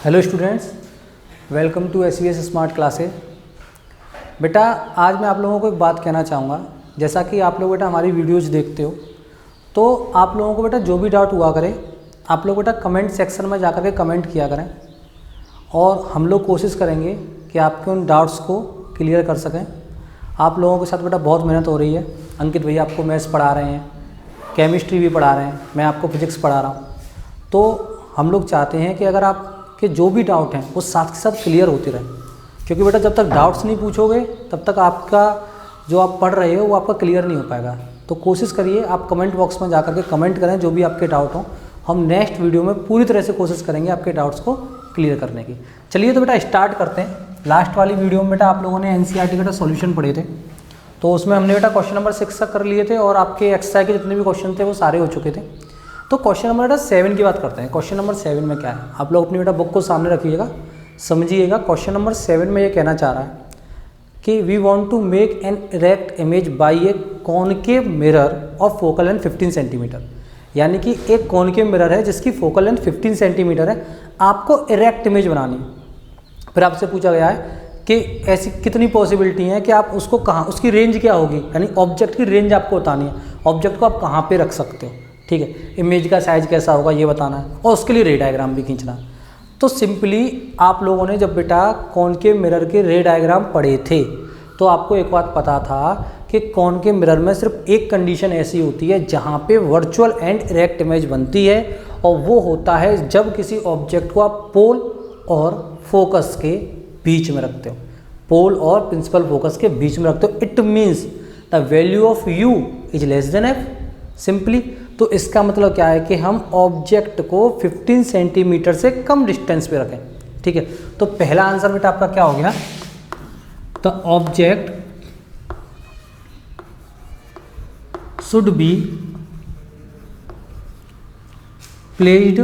Hello students, welcome to SVS smart classes. बेटा आज मैं आप लोगों को एक बात कहना चाहूँगा। जैसा कि आप लोग बेटा हमारी वीडियोज़ देखते हो, तो आप लोगों को बेटा जो भी डाउट हुआ करे आप लोग बेटा कमेंट सेक्शन में जाकर के कमेंट किया करें, और हम लोग कोशिश करेंगे कि आपके उन डाउट्स को क्लियर कर सकें। आप लोगों के साथ बेटा बहुत मेहनत हो रही है। अंकित भैया आपको मैथ्स पढ़ा रहे हैं, केमिस्ट्री भी पढ़ा रहे हैं, मैं आपको फिजिक्स पढ़ा रहा हूँ। तो हम लोग चाहते हैं कि अगर आपके जो भी डाउट हैं वो साथ के साथ क्लियर होते रहें, क्योंकि बेटा जब तक डाउट्स नहीं पूछोगे तब तक आपका जो आप पढ़ रहे हो वो आपका क्लियर नहीं हो पाएगा। तो कोशिश करिए आप कमेंट बॉक्स में जाकर के कमेंट करें जो भी आपके डाउट हों। हम नेक्स्ट वीडियो में पूरी तरह से कोशिश करेंगे आपके डाउट्स को क्लियर करने की। चलिए तो बेटा स्टार्ट करते हैं। लास्ट वाली वीडियो में बेटा आप लोगों ने NCERT का सॉल्यूशन पढ़े थे, तो उसमें हमने बेटा क्वेश्चन नंबर 6 तक कर लिए थे, और आपके एक्सरसाइज के जितने भी क्वेश्चन थे वो सारे हो चुके थे। तो क्वेश्चन नंबर बेटा 7 की बात करते हैं। क्वेश्चन नंबर 7 में क्या है, आप लोग अपनी बेटा बुक को सामने रखिएगा, समझिएगा। क्वेश्चन नंबर 7 में ये कहना चाह रहा है कि we want to make an erect image by a concave mirror of focal length 15 centimetre. यानी कि एक कॉनकेव मिरर है जिसकी फोकल लेंथ 15 सेंटीमीटर है, आपको इरेक्ट इमेज बनानी है। फिर आपसे पूछा गया है कि ऐसी कितनी पॉसिबिलिटी है कि आप उसको कहाँ, उसकी रेंज क्या होगी, यानी ऑब्जेक्ट की रेंज आपको बतानी है, ऑब्जेक्ट को आप कहाँ पे रख सकते हो, ठीक है। इमेज का साइज कैसा होगा ये बताना है, और उसके लिए रे डायग्राम भी खींचना है। तो सिंपली आप लोगों ने जब बेटा कॉनकेव मिरर के रे डायग्राम पढ़े थे तो आपको एक बात पता था कि कॉनकेव मिरर में सिर्फ एक कंडीशन ऐसी होती है जहाँ पे वर्चुअल एंड इरेक्ट इमेज बनती है, और वो होता है जब किसी ऑब्जेक्ट को आप पोल और फोकस के बीच में रखते हो, पोल और प्रिंसिपल फोकस के बीच में रखते हो। It means the value of u is less than f simply. तो इसका मतलब क्या है कि हम ऑब्जेक्ट को 15 सेंटीमीटर से कम डिस्टेंस पे रखें, ठीक है। तो पहला आंसर बेटा आपका क्या हो गया, the object should be placed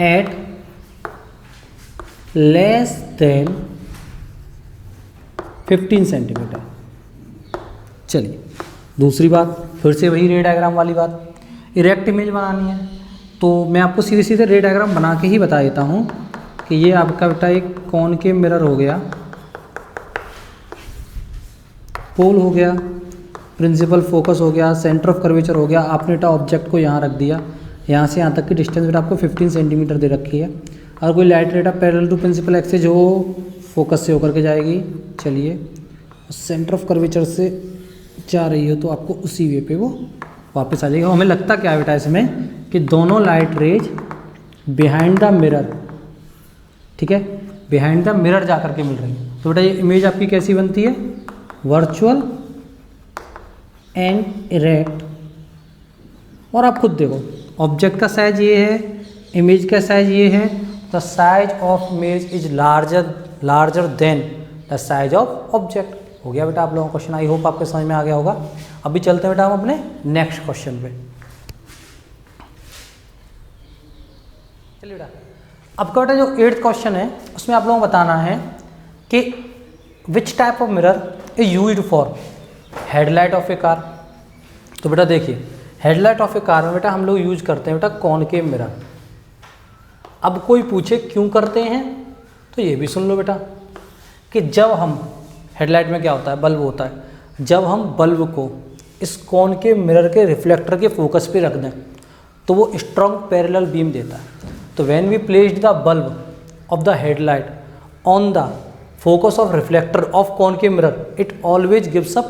at less than 15 centimetre. चलिए दूसरी बात, फिर से वही रे डायग्राम वाली बात, इरेक्ट इमेज बनानी है। तो मैं आपको सीधे सीधे रे डायग्राम बना के ही बता देता हूँ कि ये आपका बेटा एक कॉनकेव मिरर हो गया, पोल हो गया, प्रिंसिपल फोकस हो गया, सेंटर ऑफ कर्वेचर हो गया। आपने बेटा ऑब्जेक्ट को यहाँ रख दिया, यहाँ से यहाँ तक की डिस्टेंस बेटा आपको 15 सेंटीमीटर दे रखी है। और कोई लाइट बेटा पैरेलल टू प्रिंसिपल एक्सिस जो फोकस से होकर के जाएगी, चलिए सेंटर ऑफ कर्वेचर से जा रही हो तो आपको उसी वे पे वो वापस आ जाएगा। हमें लगता क्या है बेटा इसमें कि दोनों light rays behind the mirror, ठीक है, बिहाइंड द मिरर जा करके मिल रही है। तो बेटा ये इमेज आपकी कैसी बनती है, वर्चुअल एंड इरेक्ट। और आप खुद देखो ऑब्जेक्ट का साइज ये है, इमेज का साइज ये है, the size of image is larger than the size of object. हो गया बेटा आप लोगों का क्वेश्चन, आई होप आपके समझ में आ गया होगा। अभी चलते हैं बेटा हम अपने नेक्स्ट क्वेश्चन पे। चलिए बेटा आपका बेटा जो 8th क्वेश्चन है उसमें आप लोगों को बताना है कि which type of mirror is used for headlight of A car. तो बेटा देखिए हेडलाइट ऑफ ए कार में बेटा हम लोग यूज करते हैं बेटा कॉनकेव मिरर। अब कोई पूछे क्यों करते हैं तो ये भी सुन लो बेटा कि जब हम हेडलाइट में क्या होता है, बल्ब होता है, जब हम बल्ब को इस कॉनकेव मिरर के रिफ्लेक्टर के फोकस पे रख दें तो वो स्ट्रॉन्ग पैरेलल बीम देता है। तो when we placed the bulb of the headlight on the focus of reflector of concave mirror it always gives a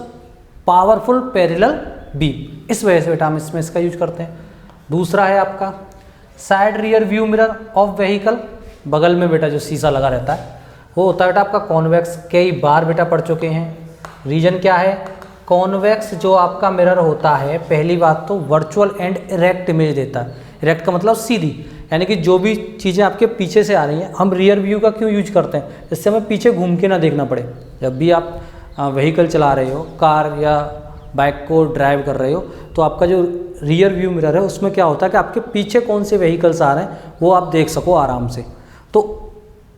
powerful parallel beam. इस वजह से बेटा हम इसमें इसका यूज करते हैं। दूसरा है आपका side rear view mirror of vehicle. बगल में बेटा जो शीशा लगा रहता है वो होता है बेटा आपका कॉन्वेक्स। कई बार बेटा पढ़ चुके हैं। रीजन क्या है, कॉन्वेक्स जो आपका मिरर होता है पहली बात तो वर्चुअल एंड इरेक्ट इमेज देता है। इरेक्ट का मतलब सीधी, यानी कि जो भी चीज़ें आपके पीछे से आ रही हैं, हम रियर व्यू का क्यों यूज करते हैं, इससे हमें पीछे घूम के ना देखना पड़े। जब भी आप व्हीकल चला रहे हो, कार या बाइक को ड्राइव कर रहे हो, तो आपका जो रियर व्यू मिरर है उसमें क्या होता है कि आपके पीछे कौन से व्हीकल्स आ रहे हैं वो आप देख सको आराम से। तो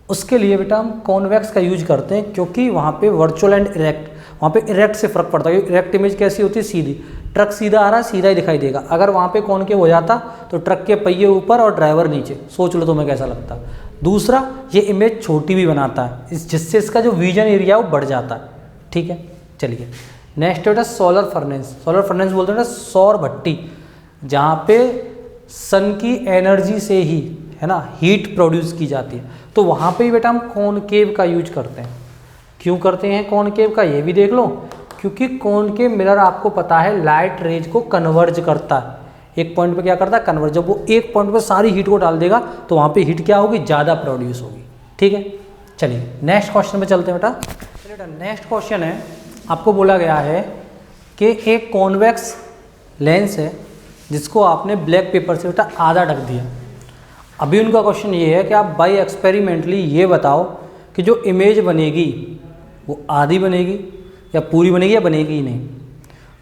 उसके लिए बेटा हम कॉन्वेक्स का यूज करते हैं, क्योंकि वहाँ पे वर्चुअल एंड इरेक्ट, वहाँ पे इरेक्ट से फ़र्क पड़ता है। इरेक्ट इमेज कैसी होती है, सीधी, ट्रक सीधा आ रहा है, सीधा ही दिखाई देगा। अगर वहाँ पे कॉनकेव हो जाता तो ट्रक के पहिए ऊपर और ड्राइवर नीचे, सोच लो तुम्हें कैसा लगता। दूसरा, ये इमेज छोटी भी बनाता है, जिससे इसका जो विजन एरिया वो बढ़ जाता है। ठीक है, चलिए नेक्स्ट बेटा सोलर फर्नेस। सोलर फर्नेस बोलते हैं ना सौर भट्टी, जहाँ पे सन की एनर्जी से ही है ना हीट प्रोड्यूस की जाती है। तो वहाँ पे ही बेटा हम कॉनकेव का यूज करते हैं। क्यों करते हैं कॉनकेव का, ये भी देख लो। क्योंकि कॉनकेव मिरर आपको पता है लाइट रेज को कन्वर्ज करता है। एक पॉइंट पे क्या करता है, कन्वर्ज। जब वो एक पॉइंट पे सारी हीट को डाल देगा तो वहाँ पे हीट क्या होगी, ज़्यादा प्रोड्यूस होगी। ठीक है, चलिए नेक्स्ट क्वेश्चन पे चलते हैं बेटा। चलिए बेटा नेक्स्ट क्वेश्चन है, आपको बोला गया है कि एक कॉन्वेक्स लेंस है जिसको आपने ब्लैक पेपर से बेटा आधा ढक दिया। अभी उनका क्वेश्चन ये है कि आप बाय एक्सपेरिमेंटली ये बताओ कि जो इमेज बनेगी वो आधी बनेगी या पूरी बनेगी या बनेगी ही नहीं।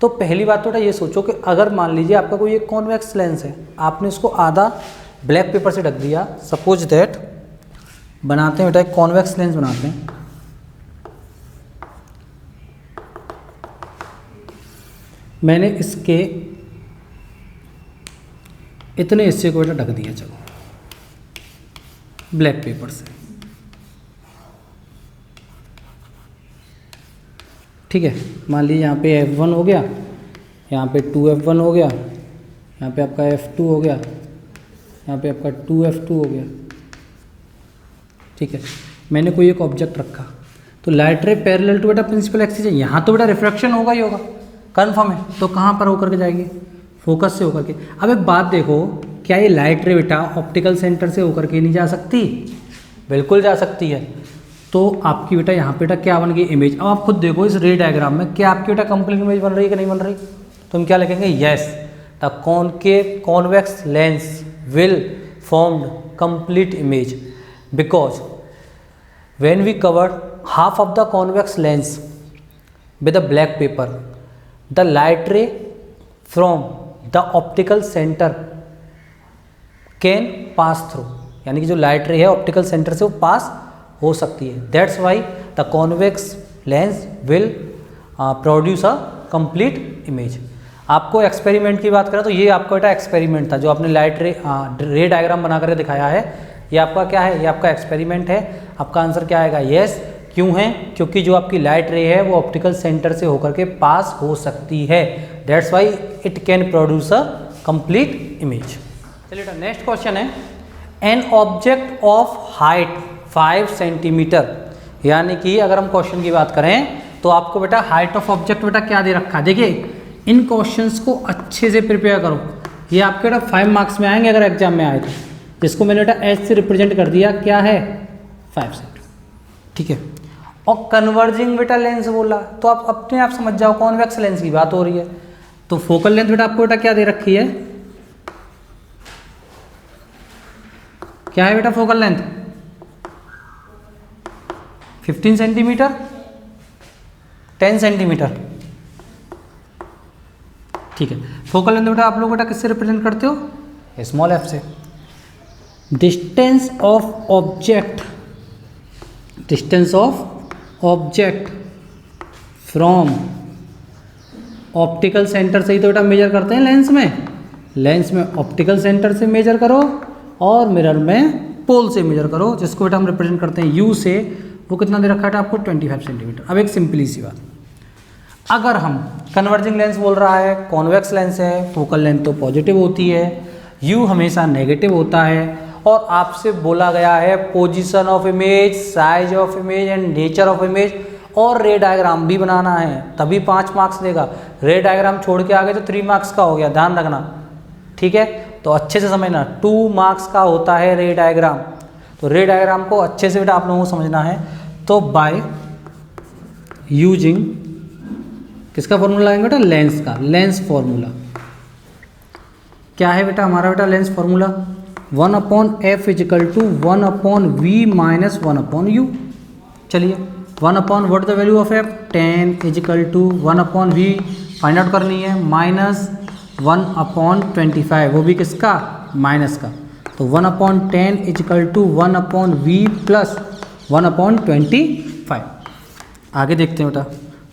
तो पहली बात तो बेटा ये सोचो कि अगर मान लीजिए आपका कोई एक कॉन्वेक्स लेंस है, आपने इसको आधा ब्लैक पेपर से ढक दिया। सपोज दैट बनाते हैं बेटा एक कॉन्वेक्स लेंस बनाते हैं। मैंने इसके इतने हिस्से को बेटा ढक दिया, चलो ब्लैक पेपर से। ठीक है, मान लीजिए यहाँ पे F1 हो गया, यहाँ पे 2F1 हो गया, यहाँ पे आपका F2 हो गया, यहाँ पे आपका 2F2 हो गया। ठीक है, मैंने कोई एक ऑब्जेक्ट रखा तो लाइट रे पैरेलल टू बेटा प्रिंसिपल एक्सिस है। यहाँ तो बेटा रिफ्रैक्शन होगा ही होगा, कन्फर्म है। तो कहाँ पर होकर के जाएगी, फोकस से होकर के। अब एक बात देखो, क्या ये लाइट रे बेटा ऑप्टिकल सेंटर से होकर के नहीं जा सकती? बिल्कुल जा सकती है। तो आपकी बेटा यहाँ पे बेटा क्या बन गई, इमेज। अब आप खुद देखो इस रे डायग्राम में, क्या आपकी बेटा कंप्लीट इमेज बन रही है कि नहीं बन रही? तो हम क्या लिखेंगे, yes the concave convex lens will formed complete image because when we covered half of the convex lens with a black paper, the light ray from the optical center can pass through। यानी कि जो light रे है optical centre से वो पास हो सकती है। That's why the convex lens will produce a complete image. आपको एक्सपेरिमेंट की बात करें तो ये आपका बेटा एक्सपेरिमेंट था, जो आपने लाइट रे डायग्राम बना कर दिखाया है, ये आपका क्या है, ये आपका एक्सपेरिमेंट है। आपका आंसर क्या आएगा, यस। क्यों है, क्योंकि जो आपकी लाइट रे है वो ऑप्टिकल सेंटर से होकर के पास हो सकती है। That's why it can produce a complete image. चलिए नेक्स्ट क्वेश्चन है, an object of height 5 centimetre. यानी कि अगर हम क्वेश्चन की बात करें तो आपको बेटा हाइट ऑफ ऑब्जेक्ट बेटा क्या दे रखा है। देखिए इन क्वेश्चंस को अच्छे से प्रिपेयर करो, ये आपके बेटा 5 मार्क्स में आएंगे अगर एग्जाम में आए तो। जिसको मैंने बेटा एच से रिप्रेजेंट कर दिया, क्या है 5 सेंटीमीटर। ठीक है, और कन्वर्जिंग बेटा लेंस बोला तो आप अपने आप समझ जाओ कॉन्वेक्स लेंस की बात हो रही है। तो फोकल लेंथ बेटा आपको बेटा क्या दे रखी है, क्या है बेटा फोकल लेंथ 15 सेंटीमीटर 10 सेंटीमीटर। ठीक है, फोकल लेंथ बेटा आप लोग बेटा किससे रिप्रेजेंट करते हो, स्मॉल एफ से। Distance of object, distance of object from optical centre से ही तो बेटा मेजर करते हैं लेंस में। लेंस में ऑप्टिकल सेंटर से मेजर करो और मिरर में पोल से मेजर करो, जिसको बेटा हम रिप्रेजेंट करते हैं यू से। वो कितना दे रखा है आपको 25 सेंटीमीटर। अब एक सिंपली सी बात, अगर हम कन्वर्जिंग लेंस बोल रहा है, कॉन्वेक्स लेंस है, फोकल लेंथ तो पॉजिटिव होती है, यू हमेशा नेगेटिव होता है, और आपसे बोला गया है position of image, size of image and nature of image, और रे डायग्राम भी बनाना है, तभी 5 मार्क्स देगा। रे डायग्राम छोड़ के आगे तो 3 मार्क्स का हो गया, ध्यान रखना। ठीक है, तो अच्छे से समझना, 2 मार्क्स का होता है रे डायग्राम। तो रे डायग्राम को अच्छे से बेटा आप लोगों को समझना है। तो बाय यूजिंग किसका फॉर्मूला लगाएंगे बेटा, लेंस का, लेंस फॉर्मूला। क्या है बेटा हमारा बेटा lens formula, 1/f = 1/v - 1/u। चलिए 1/, what the value of f, 10 = 1/v find out करनी है, -1/25, वो भी किसका, माइनस का। तो 1/10 = 1/v + 1/25। आगे देखते हैं बेटा,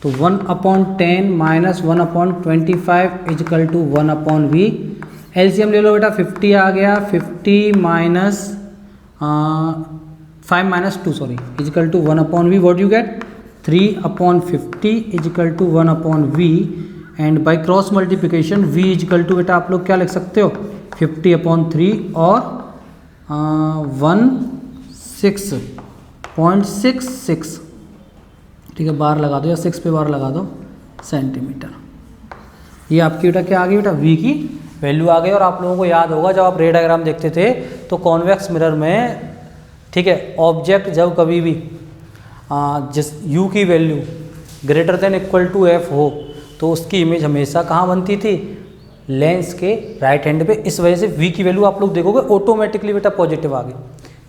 तो तो 1/10 minus 1/25 is equal to 1/v। LCM ले लो बेटा, 50 आ गया, 50 minus 5 minus 2 sorry equal to 1/v। What you get 3/50 equal to 1/v। And by cross multiplication v equal to बेटा आप लोग क्या लिख सकते हो 50/3 और 16.66, ठीक है, बार लगा दो या 6 पे बार लगा दो सेंटीमीटर। ये आपकी बेटा क्या आ गई बेटा v की वैल्यू आ गई। और आप लोगों को याद होगा जब आप रे डायग्राम देखते थे तो कॉन्वेक्स मिरर में, ठीक है, ऑब्जेक्ट जब कभी भी जिस u की value greater than equal to f हो तो उसकी इमेज हमेशा कहाँ बनती थी, लेंस के राइट हैंड पे। इस वजह से v की वैल्यू आप लोग देखोगे ऑटोमेटिकली बेटा पॉजिटिव आ गई।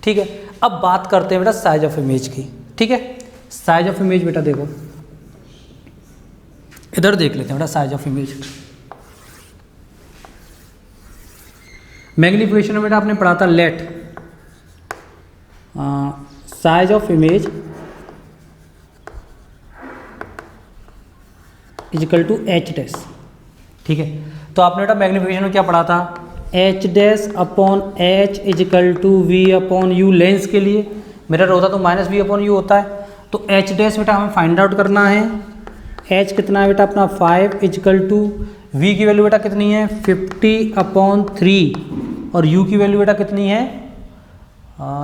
ठीक है, अब बात करते हैं बेटा साइज ऑफ इमेज की। ठीक है, साइज ऑफ इमेज बेटा देखो, इधर देख लेते हैं बेटा साइज ऑफ इमेज। मैग्नीफिकेशन में बेटा आपने पढ़ा था let size of image equal to H dash. ठीक है, तो आपने बेटा मैग्नीफिकेशन में क्या पढ़ा था, H dash upon H equal to V upon U. Lens के लिए मिरर होता तो माइनस वी अपॉन यू होता है, तो एच डैश बेटा हमें फाइंड आउट करना है। एच कितना है बेटा अपना 5 इजिकल टू वी की वैल्यू बेटा कितनी है 50/3 और यू की वैल्यू बेटा कितनी है,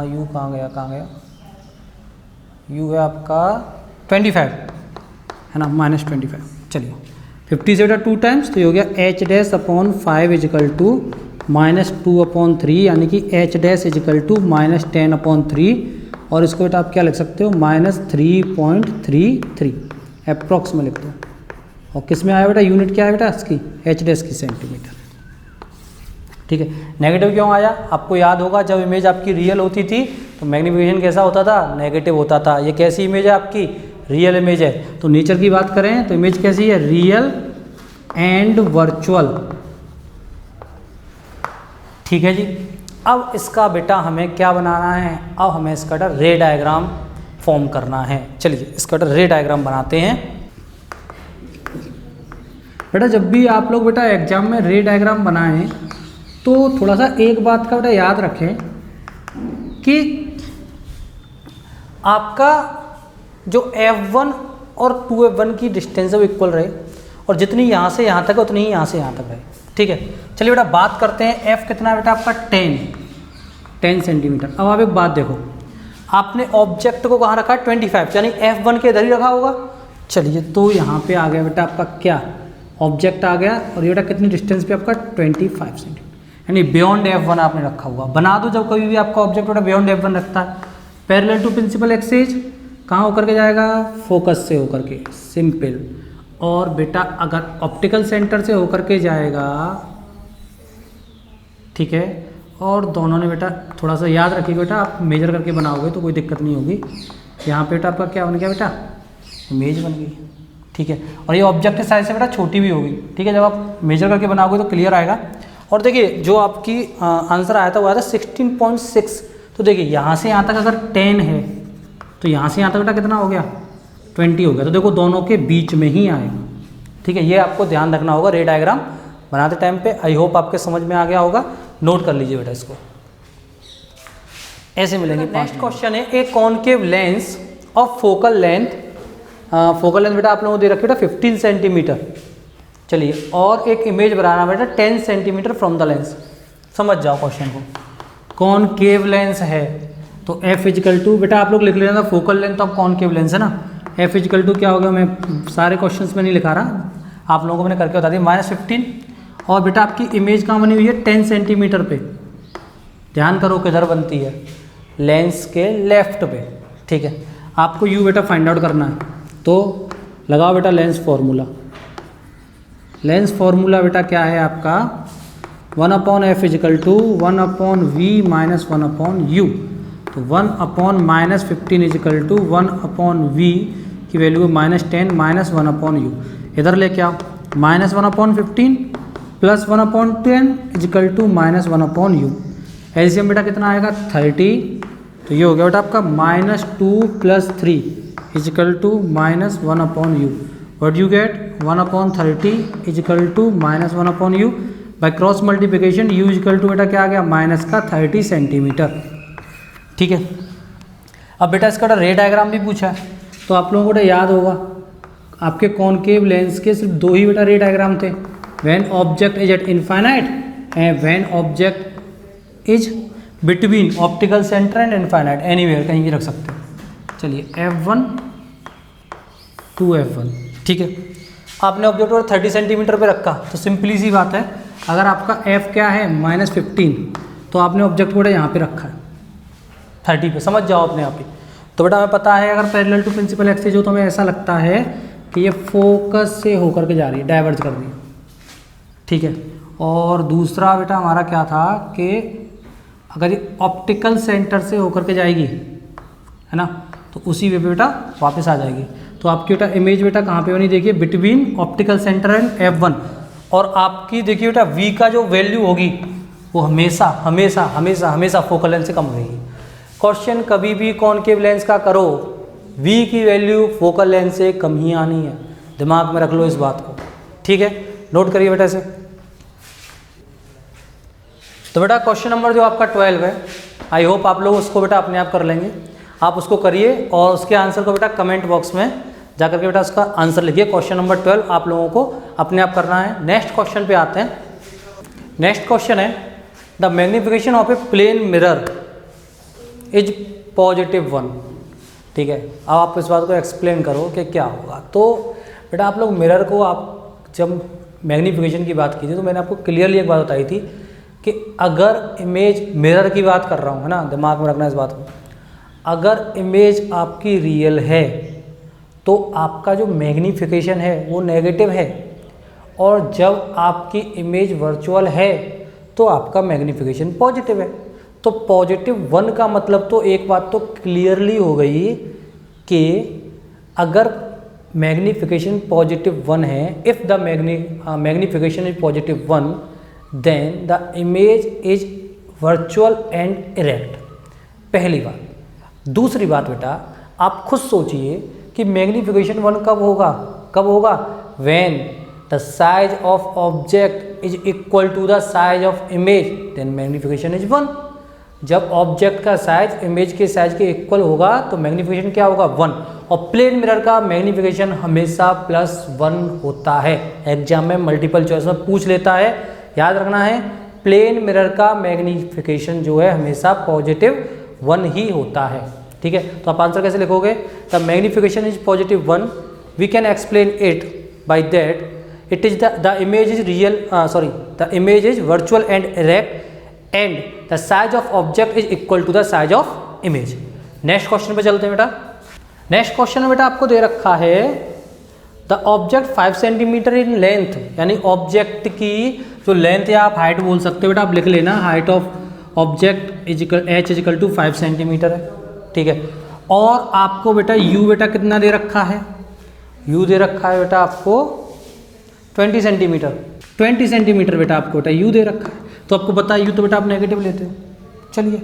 यू कहाँ गया, यू है आपका 25 है ना, -25। चलिए 50 से बेटा 2 टाइम्स तो ये हो गया H dash upon 5 equal to -2/3 यानी कि एच डैश इजिकल टू -10/3। और इसको बेटा आप क्या लिख सकते हो -3.33 अप्रॉक्स में लिख दो। और किस में आया बेटा, यूनिट क्या है बेटा इसकी, एच डैश की सेंटीमीटर। ठीक है, नेगेटिव क्यों आया, आपको याद होगा जब इमेज आपकी रियल होती थी तो मैग्नीफिकेशन कैसा होता था, नेगेटिव होता था। ये कैसी इमेज है आपकी, रियल इमेज है। तो नेचर की बात करें तो इमेज कैसी है, रियल एंड वर्चुअल। ठीक है जी, अब इसका बेटा हमें क्या बनाना है, अब हमें इसका रे डायग्राम फॉर्म करना है। चलिए इसका रे डायग्राम बनाते हैं। बेटा जब भी आप लोग बेटा एग्जाम में रे डायग्राम बनाएं तो थोड़ा सा एक बात का बेटा याद रखें कि आपका जो F1 और 2F1 की डिस्टेंस है वो इक्वल रहे और जितनी यहाँ से यहाँ तक है उतनी ही यहाँ से यहाँ तक रहे। ठीक है, चलिए बेटा बात करते हैं F कितना है बेटा आपका 10 सेंटीमीटर। अब आप एक बात देखो, आपने ऑब्जेक्ट को कहाँ रखा है 25 यानी F1 के इधर ही रखा होगा। चलिए तो यहाँ पे आ गया बेटा आपका क्या, ऑब्जेक्ट आ गया और ये बेटा कितनी डिस्टेंस पे आपका 25 सेंटीमीटर यानी बियॉन्ड F1 आपने रखा हुआ। बना दो जब कभी भी आपका ऑब्जेक्ट बेटा बियॉन्ड F1 रखता है, पैरेलल टू प्रिंसिपल एक्सिस कहाँ होकर के जाएगा, फोकस से होकर के, सिंपल। और बेटा अगर ऑप्टिकल सेंटर से होकर के जाएगा, ठीक है, और दोनों ने बेटा थोड़ा सा याद रखिए बेटा, आप मेजर करके बनाओगे तो कोई दिक्कत नहीं होगी। यहाँ पे बेटा आपका क्या बन गया बेटा, इमेज बन गई। ठीक है, और ये ऑब्जेक्ट के साइज से बेटा छोटी भी होगी। ठीक है, जब आप मेजर करके बनाओगे तो क्लियर आएगा। और देखिए जो आपकी आंसर आया था वो आया था 16.6। तो देखिए यहाँ से यहाँ तक अगर 10 है तो यहाँ से यहाँ तक बेटा कितना हो गया 20 हो गया। तो देखो दोनों के बीच में ही आएगा। ठीक है, ये आपको ध्यान रखना होगा रे डायग्राम बनाते टाइम पे। आई होप आपके समझ में आ गया होगा, नोट कर लीजिए बेटा इसको, ऐसे मिलेंगे। नेक्स्ट क्वेश्चन है, ए concave lens of focal length, focal length बेटा आप लोगों को दे रखी बेटा 15 सेंटीमीटर। चलिए, और एक इमेज बनाना बेटा 10 सेंटीमीटर फ्रॉम द लेंस। समझ जाओ क्वेश्चन को, कॉनकेव लेंस है तो F इजिकल टू बेटा आप लोग लिख लेना था focal length of concave lens है ना। F इजिकल टू क्या होगा, मैं सारे क्वेश्चंस में नहीं लिखा रहा, आप लोगों को मैंने करके बता दिया, -15। और बेटा आपकी इमेज कहाँ बनी हुई है 10 सेंटीमीटर पे। ध्यान करो किधर बनती है, लेंस के लेफ्ट पे। ठीक है, आपको U बेटा फाइंड आउट करना है तो लगाओ बेटा लेंस फॉर्मूला। लेंस फॉर्मूला बेटा क्या है आपका 1/f is equal to 1/v minus 1/u। तो 1/-15 इजिकल टू 1/v की वैल्यू -10 माइनस 1/u। इधर लेके आओ, -1/15 plus 1/10 is equal to -1/u। LCM बेटा कितना आएगा 30। तो ये हो गया बेटा आपका -2 + 3 is equal to -1/u। What you get 1/30 is equal to -1/u by cross multiplication u is equal to बेटा क्या आ गया माइनस का 30 सेंटीमीटर। ठीक है, अब बेटा इसका रे डायग्राम भी पूछा है तो आप लोगों को बेटा याद होगा आपके कॉनकेव लेंस के सिर्फ दो ही बेटा रे डायग्राम थे, when object is eight infinite and when object is between optical centre and infinite, anywhere कहीं भी रख सकते हैं। चलिए F1 to F1, ठीक है। आपने ऑब्जेक्ट को 30 सेंटीमीटर पे रखा तो सिंपली सी बात है, अगर आपका F क्या है -15 तो आपने ऑब्जेक्ट को यहाँ पे रखा है 30 पे, समझ जाओ अपने आप ही। तो बेटा हमें पता है अगर पैरेलल टू प्रिंसिपल एक्सिस हो तो हमें ऐसा लगता है कि ये फोकस से होकर के जा रही है, डाइवर्ज कर रही है, ठीक है। और दूसरा बेटा हमारा क्या था कि अगर ये ऑप्टिकल सेंटर से होकर के जाएगी, है ना, तो उसी वे पे बेटा वापस आ जाएगी। तो आपकी बेटा इमेज बेटा कहाँ पे बनी, देखिए between optical centre and F1, और आपकी देखिए बेटा V का जो वैल्यू होगी वो हमेशा हमेशा हमेशा हमेशा फोकल लेंथ से कम रहेगी। क्वेश्चन कभी भी कॉनकेव लेंस का करो, V की वैल्यू फोकल लेंथ से कम ही आनी है, दिमाग में रख लो इस बात को, ठीक है। नोट करिए बेटा इसे। तो बेटा क्वेश्चन नंबर जो आपका 12 है, आई होप आप लोग उसको बेटा अपने आप कर लेंगे। आप उसको करिए और उसके आंसर को बेटा कमेंट बॉक्स में जाकर के बेटा उसका आंसर लिखिए। क्वेश्चन नंबर 12 आप लोगों को अपने आप करना है। नेक्स्ट क्वेश्चन पे आते हैं। नेक्स्ट क्वेश्चन है the magnification of a plane mirror is +1, ठीक है। अब आप इस बात को एक्सप्लेन करो कि क्या होगा। तो बेटा आप लोग मिरर को, आप जब मैग्निफिकेशन की बात की थी तो मैंने आपको क्लियरली एक बात बताई थी कि अगर इमेज, मिरर की बात कर रहा हूँ, है ना, दिमाग में रखना इस बात को, अगर इमेज आपकी रियल है तो आपका जो मैग्नीफिकेशन है वो नेगेटिव है, और जब आपकी इमेज वर्चुअल है तो आपका मैग्नीफिकेशन पॉजिटिव है। तो +1 का मतलब तो एक बात तो क्लियरली हो गई कि अगर मैग्नीफिकेशन +1 है, if the magnification is +1 then the image is virtual and erect, पहली बात। दूसरी बात बेटा आप खुद सोचिए कि मैग्नीफिकेशन 1 कब होगा when the size of object is equal to the size of image, then magnification is 1। जब ऑब्जेक्ट का साइज इमेज के साइज के इक्वल होगा तो मैग्नीफिकेशन क्या होगा 1, और प्लेन मिरर का मैग्नीफिकेशन हमेशा +1 होता है। एग्जाम में मल्टीपल चॉइस में पूछ लेता है, याद रखना है प्लेन मिरर का मैग्नीफिकेशन जो है हमेशा +1 ही होता है, ठीक है। तो आप आंसर कैसे लिखोगे, the magnification is +1, we can explain it by that it is the image is real, the image is virtual and erect and the size of object is equal to the size of image. Next question पे चलते हैं बेटा। Next question में बेटा आपको दे रखा है the object 5 centimetre in length, यानी ऑब्जेक्ट की जो लेंथ है आप हाइट बोल सकते हो बेटा, आप लिख लेना height of object h is equal to 5 centimetre है, ठीक है। और आपको बेटा u बेटा कितना दे रखा है, u दे रखा है बेटा आपको 20 सेंटीमीटर, 20 सेंटीमीटर बेटा आपको बेटा u दे रखा है। तो आपको पता है u तो बेटा आप नेगेटिव लेते हो, चलिए।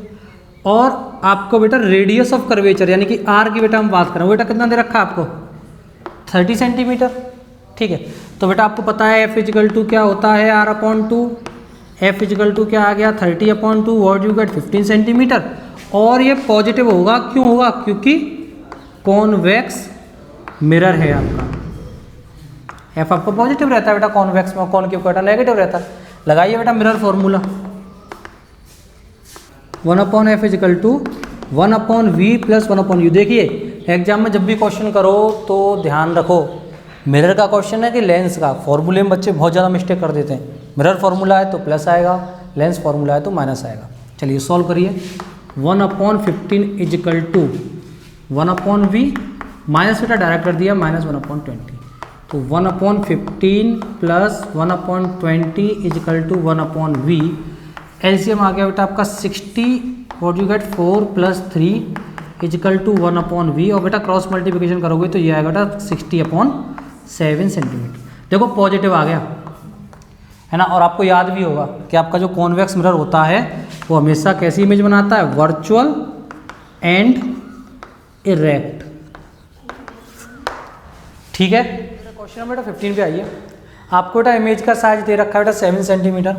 और आपको बेटा रेडियस ऑफ कर्वेचर यानी कि r की बेटा हम बात करें, बेटा कितना दे रखा है आपको 30 सेंटीमीटर, ठीक है। तो बेटा आपको पता है f इजिकल टू क्या होता है r/2, f इजिकल टू क्या आ गया 30/2, व्हाट यू गेट 15 सेंटीमीटर। और ये पॉजिटिव होगा, क्यों होगा, क्योंकि कॉन्वेक्स मिरर है आपका, f आपका पॉजिटिव रहता है बेटा कॉन्वेक्स में, कॉनकेव बेटा नेगेटिव रहता है। लगाइए बेटा mirror formula, 1/f is equal to 1/v + 1/u। देखिए एग्जाम में जब भी क्वेश्चन करो तो ध्यान रखो मिरर का क्वेश्चन है कि लेंस का, फॉर्मूले में बच्चे बहुत ज़्यादा मिस्टेक कर देते हैं। मिरर फॉर्मूला है तो प्लस आएगा, लेंस फॉर्मूला है तो माइनस आएगा। चलिए सॉल्व करिए, 1/15 इजिकल टू 1/v, माइनस बेटा डायरेक्ट कर दिया -1/20, तो 1/15 + 1/20 इजिकल टू 1/v। एलसीएम आ गया बेटा आपका 60, what you get 4 + 3 is equal to 1/v, और बेटा क्रॉस मल्टीप्लिकेशन करोगे तो ये आएगा बेटा 60/7 सेंटीमीटर। देखो पॉजिटिव आ गया, है ना। और आपको याद भी होगा कि आपका जो कॉन्वेक्स मिरर होता है वो हमेशा कैसी इमेज बनाता है, वर्चुअल एंड इरेक्ट, ठीक है। क्वेश्चन नंबर बेटा 15 पे आइए। आपको बेटा इमेज का साइज दे रखा है बेटा 7 सेंटीमीटर,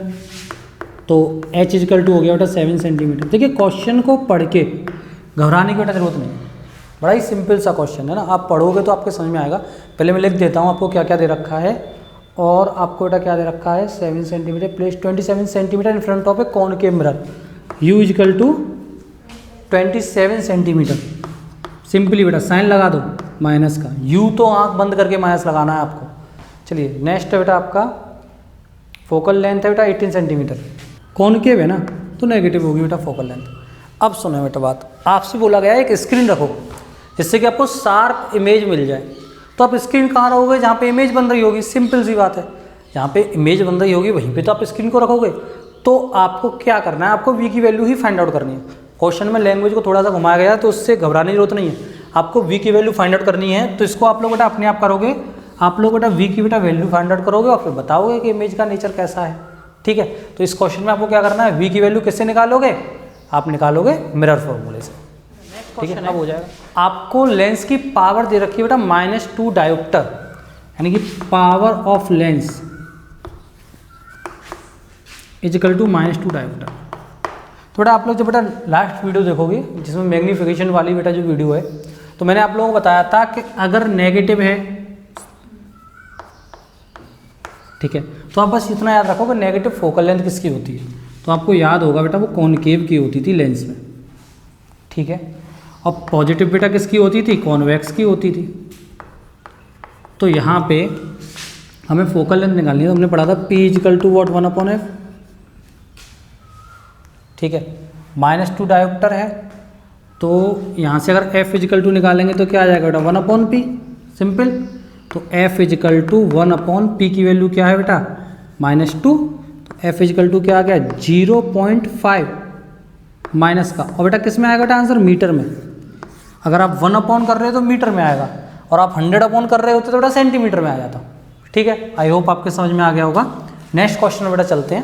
तो h इक्वल टू हो गया बेटा 7 सेंटीमीटर। देखिए क्वेश्चन को पढ़ के घबराने की बेटा जरूरत नहीं, बड़ा ही सिंपल सा क्वेश्चन है ना, आप पढ़ोगे तो आपके समझ में आएगा। पहले मैं लिख देता हूँ आपको क्या क्या दे रखा है, और आपको बेटा क्या दे रखा है 7 centimetre plus 27 centimetre in front of a concave mirror, u equal to 27 centimetre. Simply बेटा साइन लगा दो माइनस का, u तो आंख बंद करके माइनस लगाना है आपको। चलिए नेक्स्ट है बेटा आपका फोकल लेंथ है बेटा 18 सेंटीमीटर, कॉनकेव है ना तो नेगेटिव होगी बेटा फोकल लेंथ। अब सुनो बेटा बात, आपसे बोला गया है एक स्क्रीन रखो जिससे कि आपको शार्प इमेज मिल जाए। तो आप स्क्रीन कहाँ रखोगे, जहाँ पे इमेज बन रही होगी, सिंपल सी बात है, जहाँ पे इमेज बन रही होगी वहीं पे तो आप स्क्रीन को रखोगे। तो आपको क्या करना है, आपको v की वैल्यू ही फाइंड आउट करनी है। क्वेश्चन में लैंग्वेज को थोड़ा सा घुमाया गया है तो उससे घबराने की जरूरत नहीं है, आपको v की वैल्यू फाइंड आउट करनी है। तो इसको आप लोग बेटा अपने आप करोगे, आप लोग बेटा v की बेटा वैल्यू फाइंड आउट करोगे और फिर बताओगे कि इमेज का नेचर कैसा है। ठीक है, तो इस क्वेश्चन में आपको क्या करना है, v की वैल्यू किससे निकालोगे, आप निकालोगे मिरर फॉर्मूले से। ठीक है, अब हो जाएगा। आपको लेंस की पावर दे रखी है बेटा -2 डायोप्टर, यानी कि power of lens is equal to -2 dioptre. तो बेटा आप लोग जब बेटा लास्ट वीडियो देखोगे जिसमें मैग्नीफिकेशन वाली बेटा जो वीडियो है, तो मैंने आप लोगों को बताया था कि अगर नेगेटिव है, ठीक है, तो आप बस इतना याद रखो कि नेगेटिव फोकल लेंथ किसकी होती है। तो आपको याद होगा बेटा वो कॉनकेव की होती थी लेंस में। ठीक है, और पॉजिटिव बेटा किसकी होती थी, कॉन्वेक्स की होती थी। तो यहाँ पे हमें फोकल लेंथ निकालनी है, तो हमने पढ़ा था P equal to what 1/f। ठीक है, -2 डायोप्टर है, तो यहाँ से अगर f इक्वल टू निकालेंगे तो क्या आ जाएगा बेटा 1/p, सिंपल। तो f इक्वल टू 1/p की वैल्यू क्या है बेटा -2, तो f इक्वल टू क्या आ गया 0.5 माइनस का, और बेटा किस में आएगा बेटा आंसर, मीटर में। अगर आप 1/, कर रहे हो तो मीटर में आएगा, और आप 100/, कर रहे होते तो बेटा सेंटीमीटर में आ जाता। ठीक है, आई होप आपके समझ में आ गया होगा। नेक्स्ट क्वेश्चन में बेटा चलते हैं।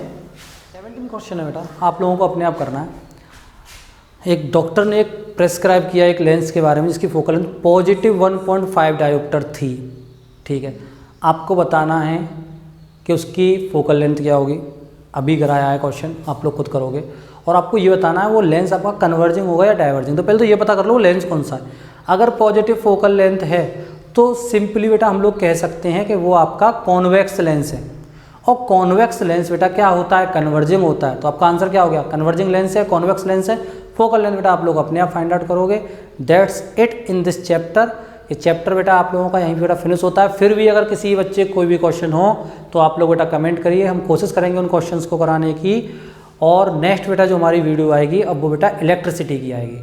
17 क्वेश्चन है बेटा, आप लोगों को अपने आप करना है। एक डॉक्टर ने एक प्रेस्क्राइब किया एक लेंस के बारे में जिसकी फोकल लेंथ +1.5 डायोप्टर थी। ठीक है, आपको बताना है कि उसकी फोकल लेंथ क्या होगी। अभी कराया है क्वेश्चन, आप लोग खुद करोगे, और आपको ये बताना है वो लेंस आपका कन्वर्जिंग होगा या डाइवर्जिंग। तो पहले तो ये पता कर लो लेंस कौन सा है। अगर पॉजिटिव फोकल लेंथ है तो सिंपली बेटा हम लोग कह सकते हैं कि वो आपका कॉन्वेक्स लेंस है, और कॉन्वेक्स लेंस बेटा क्या होता है, कन्वर्जिंग होता है। तो आपका आंसर क्या हो गया, कन्वर्जिंग लेंस है, कॉन्वेक्स लेंस है। फोकल लेंथ बेटा आप लोग अपने आप फाइंड आउट करोगे। That's it in this chapter. ये चैप्टर बेटा आप लोगों का यहीं पे बेटा फिनिश होता है। फिर भी अगर किसी बच्चे कोई भी क्वेश्चन हो तो आप लोग बेटा कमेंट करिए, हम कोशिश करेंगे उन क्वेश्चंस को कराने की। और नेक्स्ट बेटा जो हमारी वीडियो आएगी अब वो बेटा इलेक्ट्रिसिटी की आएगी।